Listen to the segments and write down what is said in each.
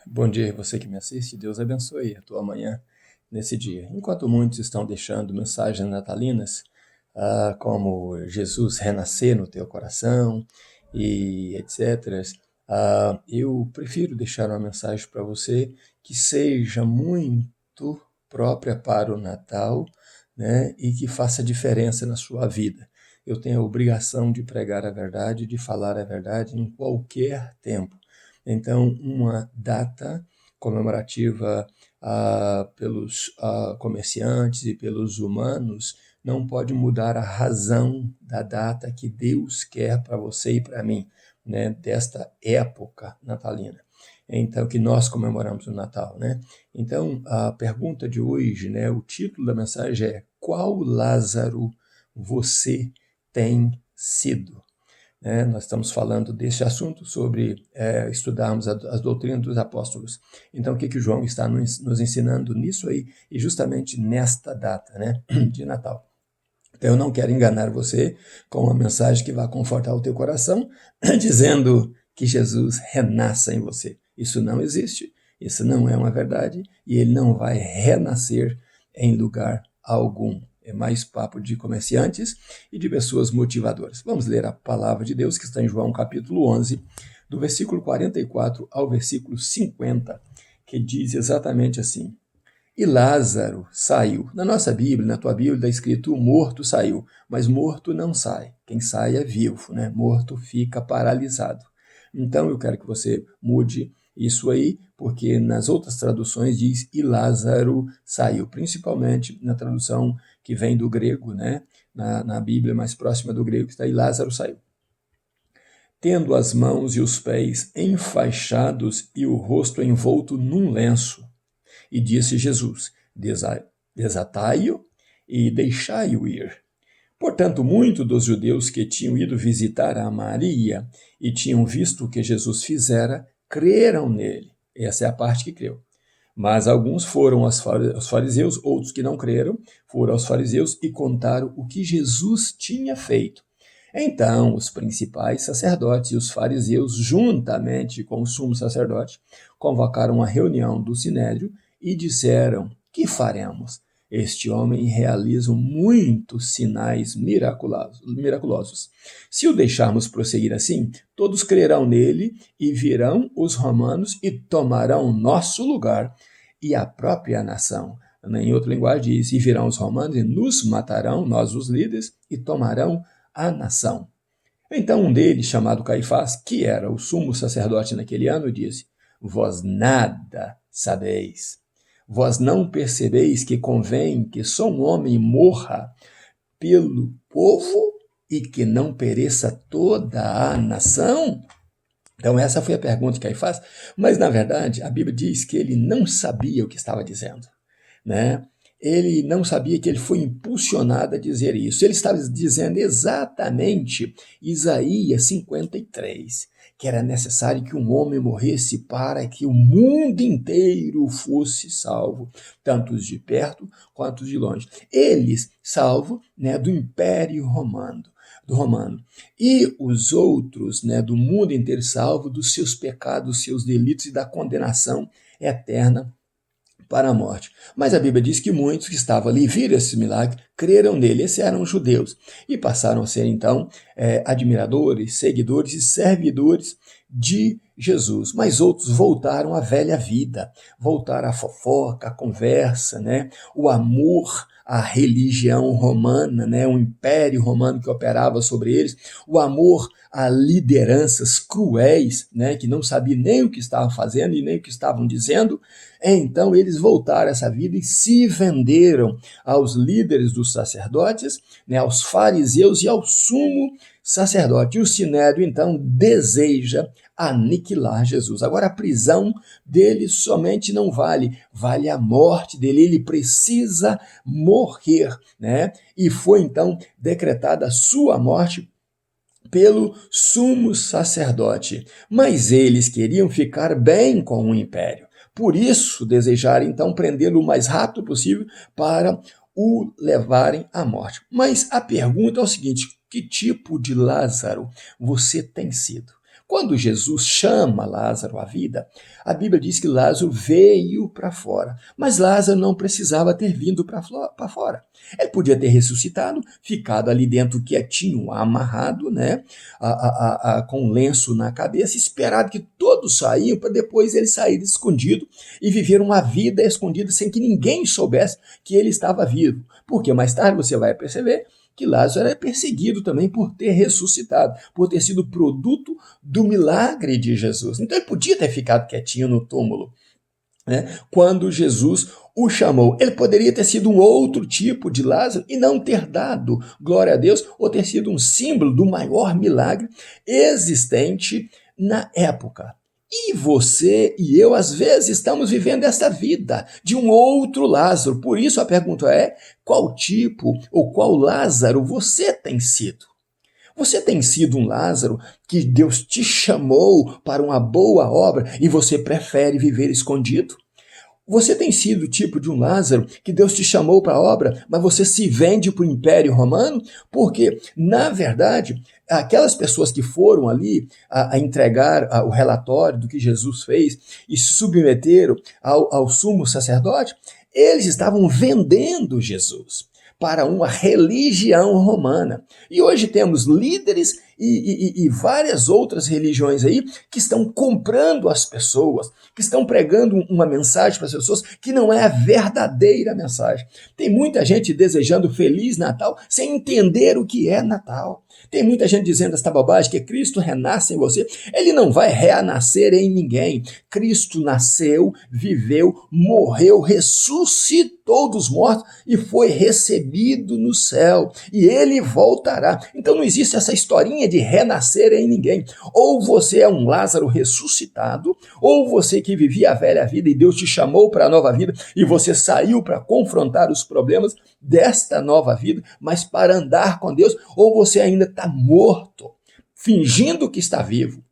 Bom dia, você que me assiste. Deus abençoe a tua manhã nesse dia. Enquanto muitos estão deixando mensagens natalinas, como Jesus renascer no teu coração e etc., eu prefiro deixar uma mensagem para você que seja muito própria para o Natal, né, e que faça diferença na sua vida. Eu tenho a obrigação de pregar a verdade, de falar a verdade em qualquer tempo. Então, uma data comemorativa pelos comerciantes e pelos humanos não pode mudar a razão da data que Deus quer para você e para mim, né, desta época natalina. Então, que nós comemoramos o Natal, né? Então, a pergunta de hoje, né, o título da mensagem é: qual Lázaro você tem sido? Nós estamos falando desse assunto sobre estudarmos as doutrinas dos apóstolos. Então, o que o João está nos ensinando nisso aí, e justamente nesta data, né, de Natal. Então, eu não quero enganar você com uma mensagem que vai confortar o teu coração, dizendo que Jesus renasça em você. Isso não existe, isso não é uma verdade, e ele não vai renascer em lugar algum. É mais papo de comerciantes e de pessoas motivadoras. Vamos ler a palavra de Deus que está em João capítulo 11, do versículo 44 ao versículo 50, que diz exatamente assim: E Lázaro saiu. Na nossa Bíblia, na tua Bíblia, está escrito: o morto saiu, mas morto não sai. Quem sai é vivo, né? Morto fica paralisado. Então eu quero que você mude isso aí, porque nas outras traduções diz: e Lázaro saiu, principalmente na tradução que vem do grego, né? Na Bíblia mais próxima do grego, está: e Lázaro saiu. Tendo as mãos e os pés enfaixados e o rosto envolto num lenço. E disse Jesus: desatai-o e deixai-o ir. Portanto, muitos dos judeus que tinham ido visitar a Maria e tinham visto o que Jesus fizera, creram nele. Essa é a parte que creu. Mas alguns foram aos fariseus, outros que não creram, foram aos fariseus e contaram o que Jesus tinha feito. Então, os principais sacerdotes e os fariseus, juntamente com o sumo sacerdote, convocaram uma reunião do sinédrio e disseram: que faremos? Este homem realiza muitos sinais miraculosos. Se o deixarmos prosseguir assim, todos crerão nele e virão os romanos e tomarão nosso lugar e a própria nação. Em outra linguagem diz: e virão os romanos e nos matarão, nós os líderes, e tomarão a nação. Então um deles, chamado Caifás, que era o sumo sacerdote naquele ano, disse: vós nada sabeis. Vós não percebeis que convém que só um homem morra pelo povo e que não pereça toda a nação? Então essa foi a pergunta que Caifás, mas na verdade a Bíblia diz que ele não sabia o que estava dizendo, né? Ele não sabia que ele foi impulsionado a dizer isso. Ele estava dizendo exatamente Isaías 53, que era necessário que um homem morresse para que o mundo inteiro fosse salvo, tanto os de perto quanto os de longe. Eles salvo, né, do Império Romano. E os outros, né, do mundo inteiro salvo dos seus pecados, seus delitos e da condenação eterna para a morte. Mas a Bíblia diz que muitos que estavam ali viram esse milagre, creram nele. Esses eram os judeus e passaram a ser então admiradores, seguidores e servidores de Jesus. Mas outros voltaram à velha vida, voltaram à fofoca, à conversa, né? O amor à religião romana, né? O império romano que operava sobre eles, o amor a lideranças cruéis, né? Que não sabiam nem o que estavam fazendo e nem o que estavam dizendo. Então eles voltaram a essa vida e se venderam aos líderes dos sacerdotes, né, aos fariseus e ao sumo sacerdote. E o sinédrio, então, deseja aniquilar Jesus. Agora, a prisão dele somente não vale, vale a morte dele. Ele precisa morrer, né? E foi, então, decretada a sua morte pelo sumo sacerdote. Mas eles queriam ficar bem com o império. Por isso, desejaram então prendê-lo o mais rápido possível para o levarem à morte. Mas a pergunta é o seguinte: que tipo de Lázaro você tem sido? Quando Jesus chama Lázaro à vida, a Bíblia diz que Lázaro veio para fora, mas Lázaro não precisava ter vindo para fora. Ele podia ter ressuscitado, ficado ali dentro quietinho, amarrado, né, com um lenço na cabeça, esperado que todos saíam para depois ele sair escondido e viver uma vida escondida sem que ninguém soubesse que ele estava vivo. Porque mais tarde você vai perceber que Lázaro era perseguido também por ter ressuscitado, por ter sido produto do milagre de Jesus. Então ele podia ter ficado quietinho no túmulo, né, quando Jesus o chamou. Ele poderia ter sido um outro tipo de Lázaro e não ter dado glória a Deus, ou ter sido um símbolo do maior milagre existente na época. E você e eu, às vezes, estamos vivendo essa vida de um outro Lázaro. Por isso a pergunta é: qual tipo ou qual Lázaro você tem sido? Você tem sido um Lázaro que Deus te chamou para uma boa obra e você prefere viver escondido? Você tem sido o tipo de um Lázaro que Deus te chamou para a obra, mas você se vende para o Império Romano? Porque, na verdade, aquelas pessoas que foram ali a entregar o relatório do que Jesus fez e se submeteram ao sumo sacerdote, eles estavam vendendo Jesus para uma religião romana. E hoje temos líderes e várias outras religiões aí que estão comprando as pessoas, que estão pregando uma mensagem para as pessoas que não é a verdadeira mensagem. Tem muita gente desejando Feliz Natal sem entender o que é Natal. Tem muita gente dizendo esta bobagem, que Cristo renasce em você. Ele não vai renascer em ninguém. Cristo nasceu, viveu, morreu, ressuscitou dos mortos e foi recebido no céu. E ele voltará. Então não existe essa historinha de renascer em ninguém. Ou você é um Lázaro ressuscitado, ou você que vivia a velha vida e Deus te chamou para a nova vida e você saiu para confrontar os problemas desta nova vida, mas para andar com Deus, ou você ainda está morto, fingindo que está vivo.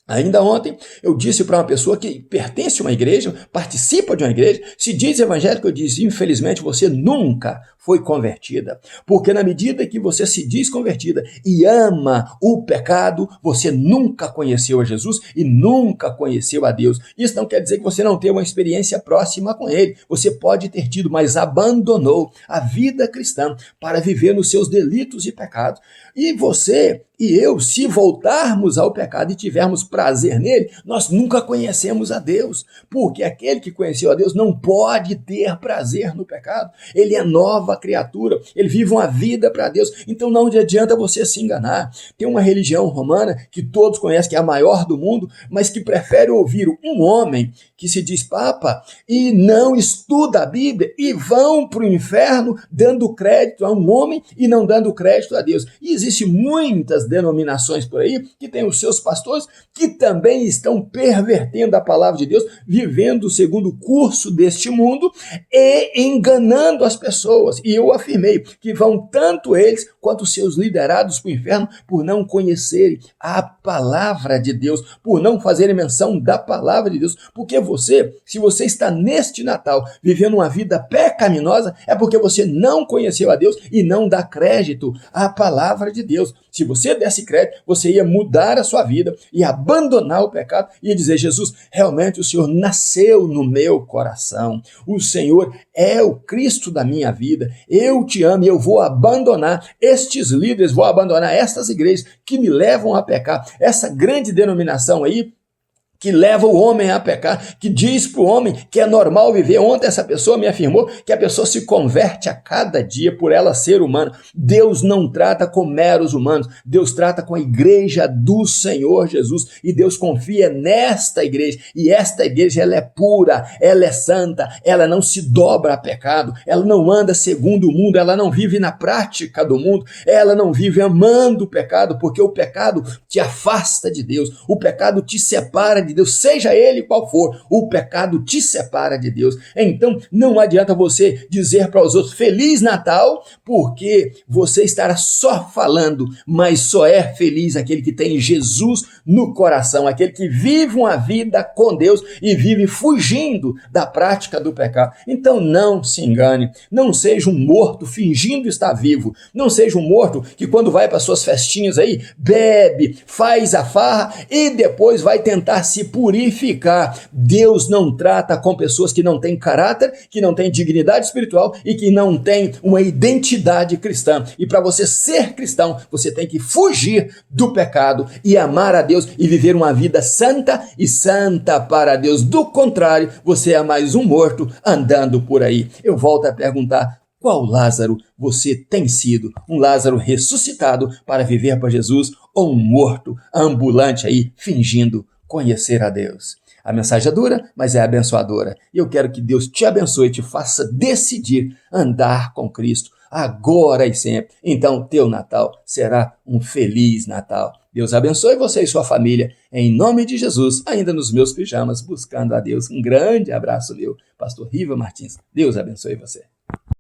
Ainda ontem eu disse para uma pessoa que pertence a uma igreja, participa de uma igreja, se diz evangélico, eu disse: infelizmente você nunca foi convertida, porque na medida que você se diz convertida e ama o pecado, você nunca conheceu a Jesus e nunca conheceu a Deus. Isso não quer dizer que você não tenha uma experiência próxima com Ele. Você pode ter tido, mas abandonou a vida cristã para viver nos seus delitos e pecados. E você e eu, se voltarmos ao pecado e tivermos prazer nele, nós nunca conhecemos a Deus, porque aquele que conheceu a Deus não pode ter prazer no pecado. Ele é nova criatura, ele vive uma vida para Deus, então não adianta você se enganar. Tem uma religião romana que todos conhecem, que é a maior do mundo, mas que prefere ouvir um homem que se diz papa e não estuda a Bíblia e vão para o inferno dando crédito a um homem e não dando crédito a Deus. E existem muitas denominações por aí que têm os seus pastores que também estão pervertendo a palavra de Deus, vivendo segundo o curso deste mundo e enganando as pessoas. E eu afirmei que vão tanto eles quanto os seus liderados para o inferno por não conhecerem a palavra de Deus, por não fazerem menção da palavra de Deus. Porque você, se você está neste Natal vivendo uma vida pecaminosa, é porque você não conheceu a Deus e não dá crédito à palavra de Deus. Se você desse crédito, você ia mudar a sua vida e abandonar o pecado e ia dizer: Jesus, realmente o Senhor nasceu no meu coração, o Senhor é o Cristo da minha vida, eu te amo e eu vou abandonar estes líderes, vou abandonar estas igrejas que me levam a pecar, essa grande denominação aí, que leva o homem a pecar, que diz para o homem que é normal viver. Ontem essa pessoa me afirmou que a pessoa se converte a cada dia por ela ser humana. Deus não trata com meros humanos, Deus trata com a igreja do Senhor Jesus, e Deus confia nesta igreja, e esta igreja ela é pura, ela é santa, ela não se dobra a pecado, ela não anda segundo o mundo, ela não vive na prática do mundo, ela não vive amando o pecado, porque o pecado te afasta de Deus, o pecado te separa de de Deus, seja ele qual for, o pecado te separa de Deus. Então, não adianta você dizer para os outros Feliz Natal, porque você estará só falando, mas só é feliz aquele que tem Jesus no coração, aquele que vive uma vida com Deus e vive fugindo da prática do pecado. Então, não se engane, não seja um morto fingindo estar vivo, não seja um morto que quando vai para suas festinhas aí, bebe, faz a farra e depois vai tentar se purificar. Deus não trata com pessoas que não têm caráter, que não têm dignidade espiritual e que não têm uma identidade cristã. E para você ser cristão, você tem que fugir do pecado e amar a Deus e viver uma vida santa e santa para Deus. Do contrário, você é mais um morto andando por aí. Eu volto a perguntar, qual Lázaro você tem sido? Um Lázaro ressuscitado para viver para Jesus ou um morto ambulante aí fingindo conhecer a Deus? A mensagem é dura, mas é abençoadora. E eu quero que Deus te abençoe e te faça decidir andar com Cristo agora e sempre. Então, teu Natal será um feliz Natal. Deus abençoe você e sua família. Em nome de Jesus, ainda nos meus pijamas, buscando a Deus. Um grande abraço, meu pastor Riva Martins. Deus abençoe você.